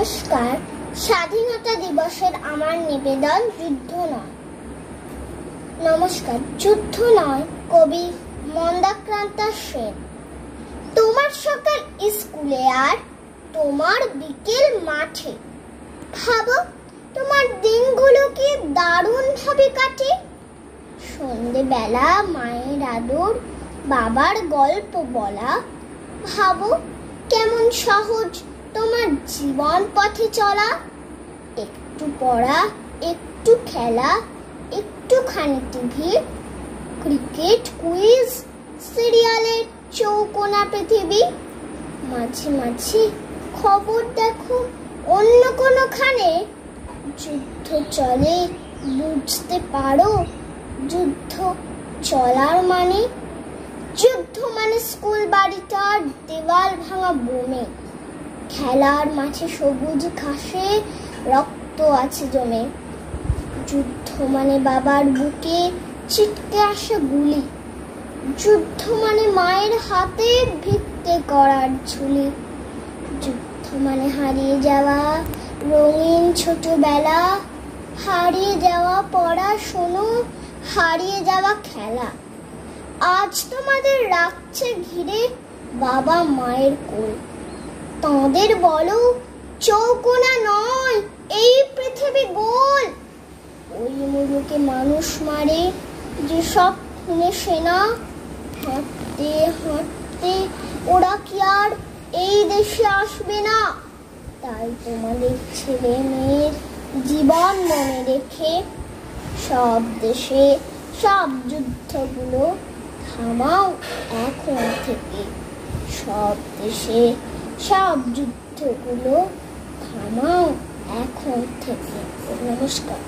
নমস্কার। স্বাধীনতা দিবসের আমার নিবেদন যুদ্ধ নয়। নমস্কার। যুদ্ধ নয়, কবি মন্দাক্রান্তা সেন। তোমার সকাল স্কুলে আর তোমার বিকেল মাঠে, ভাবো তোমার দিনগুলো কি দারুণ ভাবে কাটে। সন্ধেবেলা মায়ের আদর, বাবার গল্প বলা, ভাবো কেমন সহজ তোমার জীবন পথে চলা। একটু পড়া, একটু খেলা, একটুখানি টিভি, ক্রিকেট, কুইজ, সিরিয়ালের চৌকোনা পৃথিবী। মাঝে মাঝে খবর দেখো অন্য কোনোখানে, যুদ্ধ চলে বুঝতে পারো যুদ্ধ চলার মানে। যুদ্ধ মানে স্কুল বাড়িটার দেওয়াল ভাঙা বনে, খেলার মাঠে সবুজ ঘাসে রক্ত আছে জমে। যুদ্ধ মানে বাবার বুকে ছিটকে আসা গুলি, যুদ্ধ মানে মায়ের হাতে ভিক্ষে করার ঝুলি। যুদ্ধ মানে হারিয়ে যাওয়া রঙিন ছোটবেলা, হারিয়ে যাওয়া পড়াশোনা, হারিয়ে যাওয়া খেলা। আজ তোমাদের রাখছে ঘিরে বাবা মায়ের কোল, তাঁদের বলো চৌকোনা নয় এই পৃথিবী গোল। ওই মুলুকে মানুষ মারে যে সব খুনে সেনা, হাঁটতে হাঁটতে ওরা কি আর এই দেশে আসবে না। তাই তোমাদের ছেলে মেয়ের জীবন মনে রেখে সব দেশে সব যুদ্ধগুলো থামাও এখন থেকে। সব দেশে সব যুদ্ধগুলো থামাও এখন থেকে। নমস্কার।